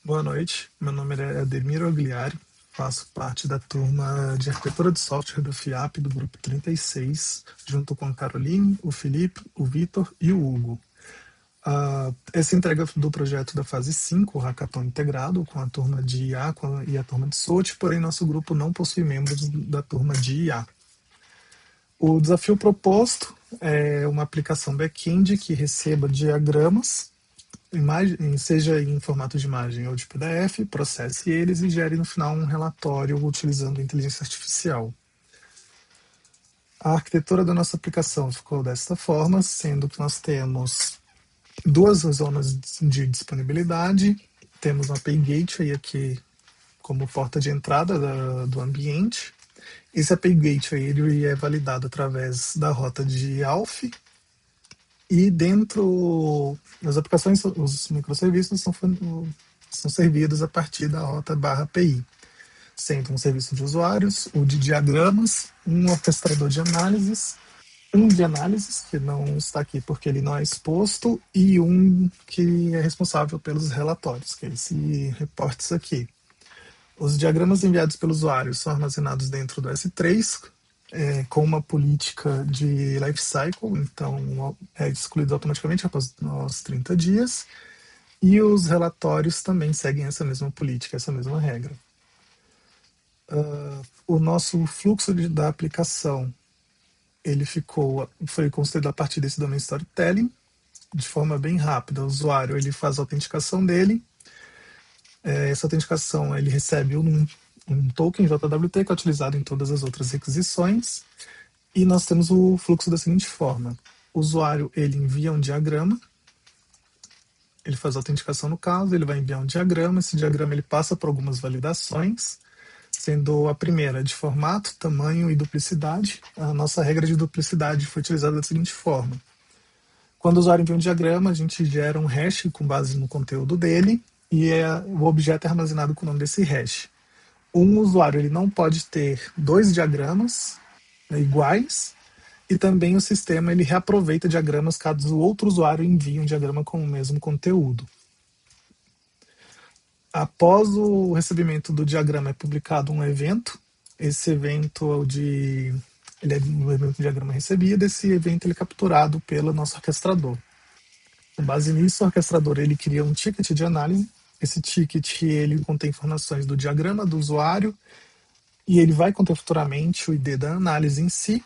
Boa noite, meu nome é Ademir Ogliari, faço parte da turma de arquitetura de software do FIAP, do grupo 36, junto com a Caroline, o Felipe, o Vitor e o Hugo. Essa entrega do projeto da fase 5, o Hackathon integrado, com a turma de IA e a turma de SOT, porém nosso grupo não possui membros da turma de IA. O desafio proposto é uma aplicação back-end que receba diagramas imagem, seja em formato de imagem ou de PDF, processe eles e gere no final um relatório utilizando inteligência artificial. A arquitetura da nossa aplicação ficou desta forma, sendo que nós temos duas zonas de disponibilidade, temos uma API Gateway aqui como porta de entrada do ambiente. Esse API Gateway ele é validado através da rota de ALF, e dentro das aplicações, os microserviços são servidos a partir da rota /API, sendo um serviço de usuários, o de diagramas, um orquestrador de análises, um de análises, que não está aqui porque ele não é exposto, e um que é responsável pelos relatórios, que é esse reportes aqui. Os diagramas enviados pelo usuário são armazenados dentro do S3, com uma política de lifecycle, então é excluído automaticamente após os 30 dias, e os relatórios também seguem essa mesma política, essa mesma regra. O nosso fluxo da aplicação ele foi construído a partir desse domain storytelling, de forma bem rápida. O usuário ele faz a autenticação dele, essa autenticação ele recebe um token JWT que é utilizado em todas as outras requisições, e nós temos o fluxo da seguinte forma: o usuário ele envia um diagrama, ele faz a autenticação no caso, ele vai enviar um diagrama, esse diagrama ele passa por algumas validações, sendo a primeira de formato, tamanho e duplicidade. A nossa regra de duplicidade foi utilizada da seguinte forma: quando o usuário envia um diagrama, a gente gera um hash com base no conteúdo dele, e o objeto é armazenado com o nome desse hash. Um usuário ele não pode ter dois diagramas iguais, e também o sistema ele reaproveita diagramas caso o outro usuário envie um diagrama com o mesmo conteúdo. Após o recebimento do diagrama é publicado um evento. Esse evento ele é um evento de diagrama recebido. Esse evento ele é capturado pelo nosso orquestrador. Com base nisso, o orquestrador ele cria um ticket de análise. Esse ticket ele contém informações do diagrama do usuário, e ele vai conter futuramente o ID da análise em si,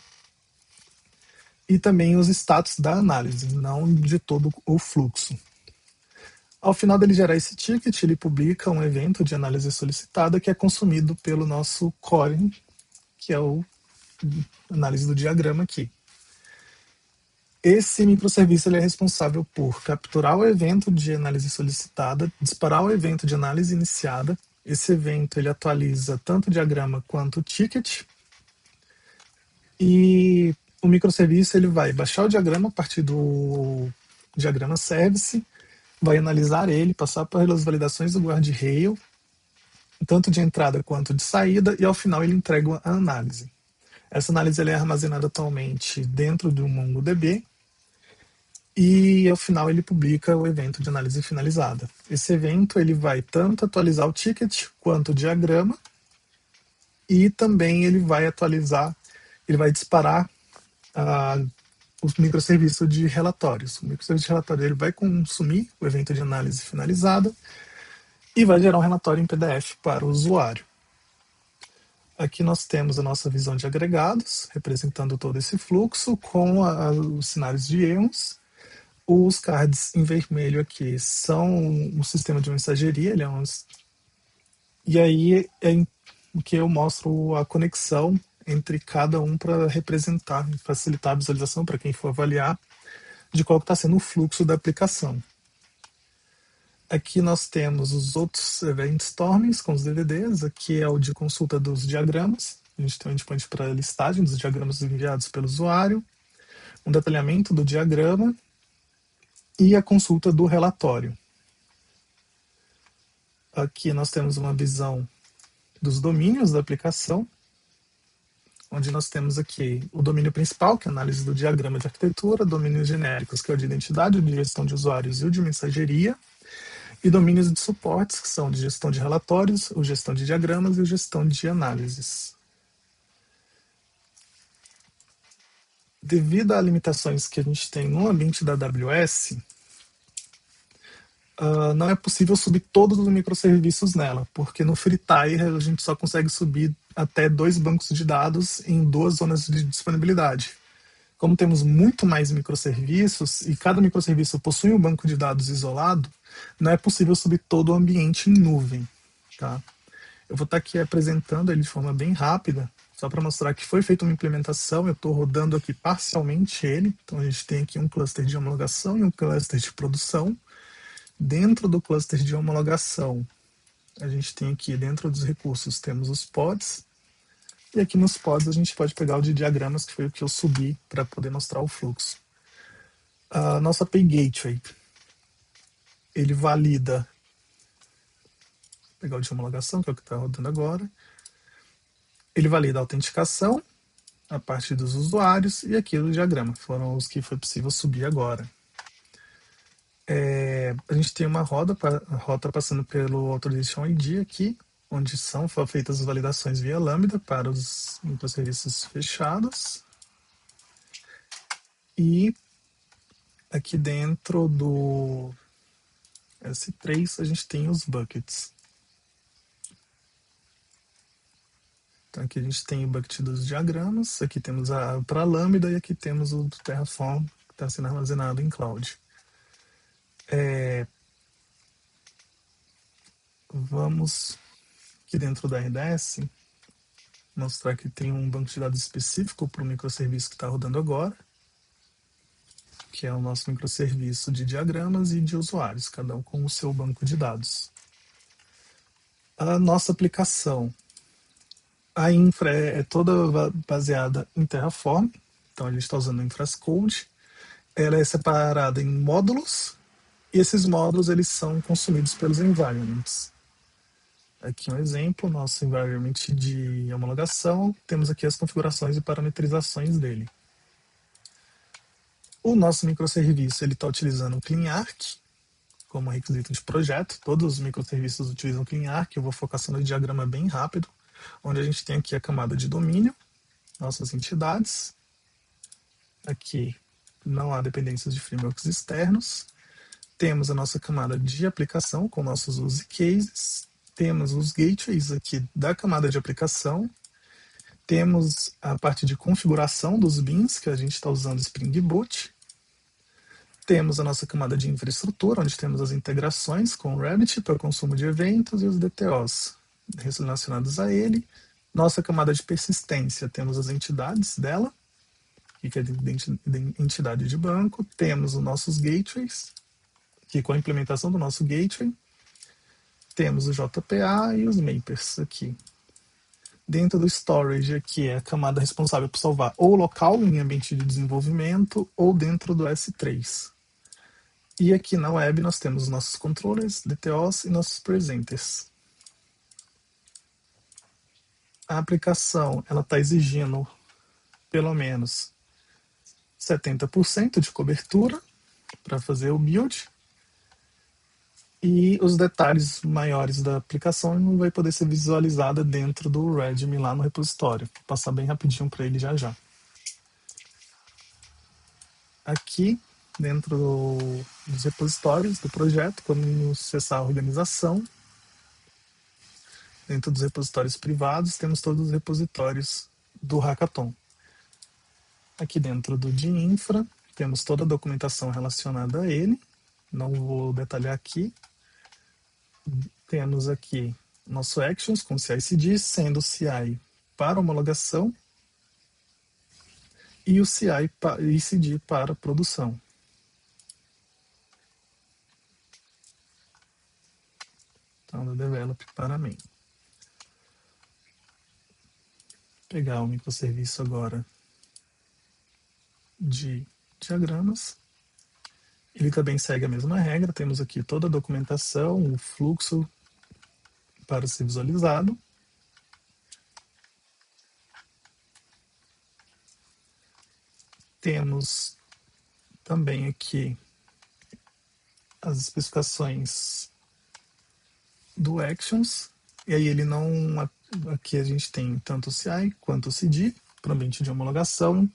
e também os status da análise, não de todo o fluxo. Ao final dele gerar esse ticket, ele publica um evento de análise solicitada que é consumido pelo nosso core, que é o análise do diagrama aqui. Esse microserviço ele é responsável por capturar o evento de análise solicitada, disparar o evento de análise iniciada. Esse evento ele atualiza tanto o diagrama quanto o ticket, e o microserviço ele vai baixar o diagrama a partir do diagrama service, vai analisar ele, passar pelas validações do guardrail, tanto de entrada quanto de saída, e ao final ele entrega a análise. Essa análise é armazenada atualmente dentro do MongoDB, e ao final ele publica o evento de análise finalizada. Esse evento ele vai tanto atualizar o ticket quanto o diagrama, e também ele vai disparar o microserviço de relatórios. O microserviço de relatório ele vai consumir o evento de análise finalizada e vai gerar um relatório em PDF para o usuário. Aqui nós temos a nossa visão de agregados, representando todo esse fluxo, com os cenários de erros. Os cards em vermelho aqui são um sistema de mensageria, e aí é que eu mostro a conexão entre cada um para representar e facilitar a visualização para quem for avaliar de qual está sendo o fluxo da aplicação. Aqui nós temos os outros event stormings com os DVDs. Aqui é o de consulta dos diagramas. A gente tem um endpoint para listagem dos diagramas enviados pelo usuário, um detalhamento do diagrama e a consulta do relatório. Aqui nós temos uma visão dos domínios da aplicação, onde nós temos aqui o domínio principal, que é a análise do diagrama de arquitetura, domínios genéricos, que é o de identidade, o de gestão de usuários e o de mensageria. E domínios de suportes, que são de gestão de relatórios, o gestão de diagramas e o gestão de análises. Devido a limitações que a gente tem no ambiente da AWS, não é possível subir todos os microserviços nela, porque no FreeTire a gente só consegue subir até 2 bancos de dados em 2 zonas de disponibilidade. Como temos muito mais microserviços e cada microserviço possui um banco de dados isolado, não é possível subir todo o ambiente em nuvem. Tá? Eu vou estar aqui apresentando ele de forma bem rápida, só para mostrar que foi feita uma implementação. Eu estou rodando aqui parcialmente ele. Então a gente tem aqui um cluster de homologação e um cluster de produção. Dentro do cluster de homologação, a gente tem aqui dentro dos recursos, temos os pods. E aqui nos pods a gente pode pegar o de diagramas, que foi o que eu subi para poder mostrar o fluxo. A nossa API Gateway, ele valida, vou pegar o de homologação, que é o que está rodando agora. Ele valida a autenticação, a parte dos usuários e aqui o diagrama, foram os que foi possível subir agora. A gente tem uma rota passando pelo Authorization ID aqui, onde são feitas as validações via Lambda para os microserviços fechados. E aqui dentro do S3 a gente tem os buckets. Então aqui a gente tem o bucket dos diagramas, aqui temos para Lambda e aqui temos o do Terraform, que está sendo armazenado em cloud. Vamos aqui dentro da RDS mostrar que tem um banco de dados específico para o microserviço que está rodando agora, que é o nosso microserviço de diagramas e de usuários, cada um com o seu banco de dados. A nossa aplicação, a infra é toda baseada em Terraform, então a gente está usando o Infrascode. Ela é separada em módulos, e esses módulos eles são consumidos pelos environments. Aqui um exemplo, nosso environment de homologação, temos aqui as configurações e parametrizações dele. O nosso microserviço ele está utilizando o CleanArch como requisito de projeto. Todos os microserviços utilizam o CleanArch. Eu vou focar só no diagrama bem rápido, onde a gente tem aqui a camada de domínio, nossas entidades. Aqui não há dependências de frameworks externos. Temos a nossa camada de aplicação com nossos use cases. Temos os gateways aqui da camada de aplicação. Temos a parte de configuração dos beans, que a gente está usando Spring Boot. Temos a nossa camada de infraestrutura, onde temos as integrações com o Rabbit para consumo de eventos e os DTOs relacionados a ele. Nossa camada de persistência, temos as entidades dela, que é a entidade de banco. Temos os nossos gateways, que com a implementação do nosso gateway, temos o JPA e os mapers aqui. Dentro do storage aqui é a camada responsável por salvar ou local em ambiente de desenvolvimento ou dentro do S3. E aqui na web nós temos os nossos controllers, DTOs e nossos presenters. A aplicação ela está exigindo pelo menos 70% de cobertura para fazer o build. E os detalhes maiores da aplicação não vai poder ser visualizada dentro do README lá no repositório. Vou passar bem rapidinho para ele já já. Aqui, dentro dos repositórios do projeto, quando acessar a organização, dentro dos repositórios privados, temos todos os repositórios do Hackathon. Aqui dentro do de infra, temos toda a documentação relacionada a ele. Não vou detalhar aqui. Temos aqui nosso Actions com CI/CD, sendo o CI para homologação e o CI e CD para produção. Então, do Develop para main. Pegar o microserviço agora de diagramas. Ele também segue a mesma regra. Temos aqui toda a documentação, o fluxo para ser visualizado. Temos também aqui as especificações do Actions, e aí ele não... Aqui a gente tem tanto o CI quanto o CD para o ambiente de homologação.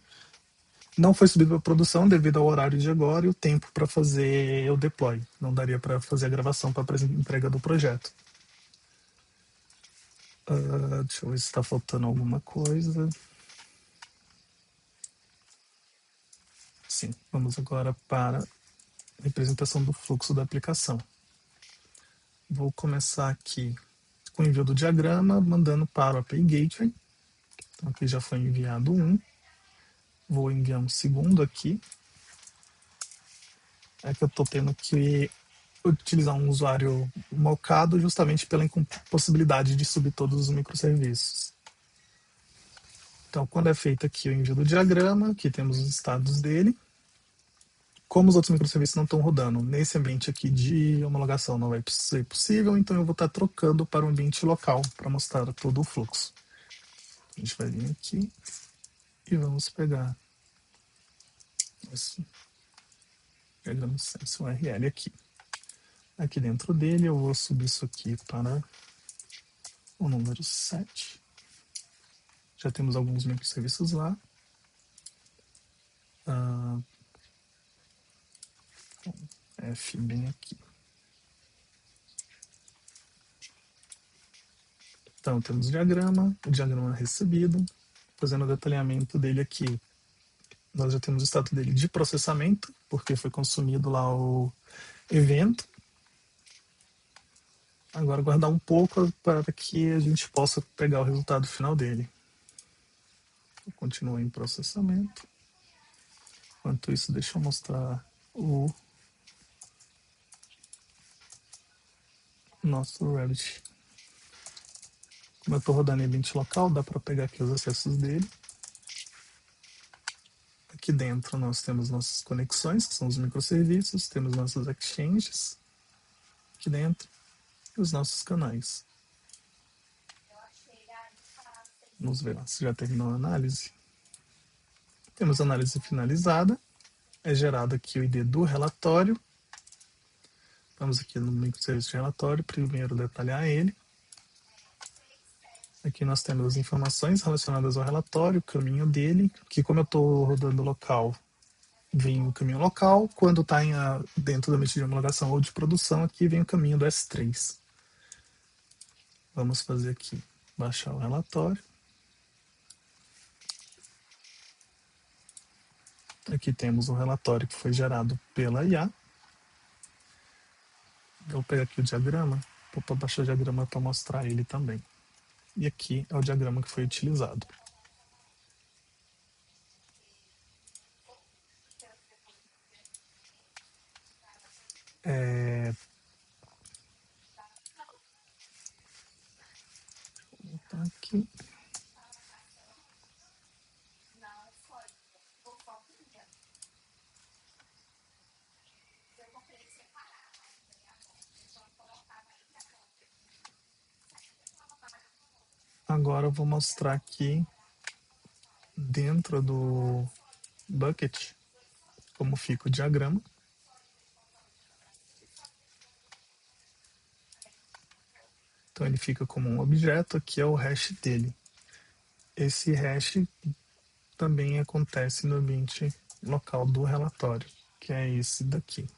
Não foi subido para produção devido ao horário de agora e o tempo para fazer o deploy. Não daria para fazer a gravação para a entrega do projeto. Deixa eu ver se está faltando alguma coisa. Sim, vamos agora para a representação do fluxo da aplicação. Vou começar aqui com o envio do diagrama, mandando para o API Gateway. Então aqui já foi enviado um. Vou enviar um segundo aqui. É que eu estou tendo que utilizar um usuário mocado justamente pela impossibilidade de subir todos os microserviços. Então, quando é feito aqui o envio do diagrama, aqui temos os estados dele. Como os outros microserviços não estão rodando nesse ambiente aqui de homologação, não vai ser possível, então eu vou estar trocando para um ambiente local para mostrar todo o fluxo. A gente vai vir aqui e vamos pegar esse diagrama esse URL aqui. Aqui dentro dele eu vou subir isso aqui para o número 7. Já temos alguns microserviços lá. F bem aqui. Então temos o diagrama recebido, fazendo o detalhamento dele aqui. Nós já temos o status dele de processamento, porque foi consumido lá o evento. Agora guardar um pouco para que a gente possa pegar o resultado final dele. Continua em processamento. Enquanto isso, deixa eu mostrar o nosso Revit. Como eu estou rodando em ambiente local, dá para pegar aqui os acessos dele. Aqui dentro nós temos nossas conexões, que são os microserviços, temos nossos exchanges aqui dentro e os nossos canais. Vamos ver se já terminou a análise. Temos a análise finalizada. É gerado aqui o ID do relatório. Vamos aqui no microserviço de relatório, primeiro detalhar ele. Aqui nós temos as informações relacionadas ao relatório, o caminho dele, que como eu estou rodando local, vem o caminho local. Quando está dentro da ambiente de homologação ou de produção, aqui vem o caminho do S3. Vamos fazer aqui, baixar o relatório. Aqui temos o relatório que foi gerado pela IA. Vou pegar aqui o diagrama, vou baixar o diagrama para mostrar ele também. E aqui é o diagrama que foi utilizado. Vou botar aqui. Agora eu vou mostrar aqui dentro do bucket como fica o diagrama. Então ele fica como um objeto, aqui é o hash dele. Esse hash também acontece no ambiente local do relatório, que é esse daqui.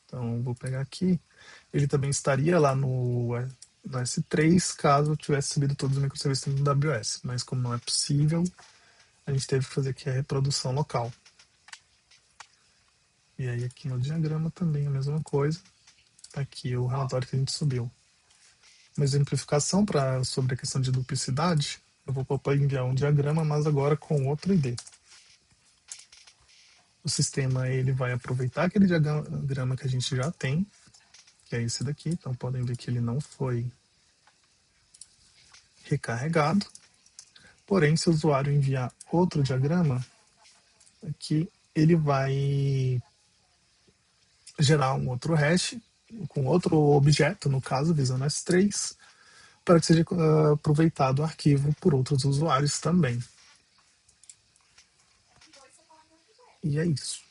Então vou pegar aqui, ele também estaria lá no S3 caso eu tivesse subido todos os microserviços no AWS, mas como não é possível, a gente teve que fazer aqui a reprodução local. E aí aqui no diagrama também a mesma coisa, tá aqui o relatório que a gente subiu. Uma exemplificação sobre a questão de duplicidade, eu vou enviar um diagrama, mas agora com outro ID. O sistema ele vai aproveitar aquele diagrama que a gente já tem, que é esse daqui, então podem ver que ele não foi recarregado. Porém, se o usuário enviar outro diagrama, aqui ele vai gerar um outro hash, com outro objeto, no caso, visando S3, para que seja aproveitado o arquivo por outros usuários também. E é isso.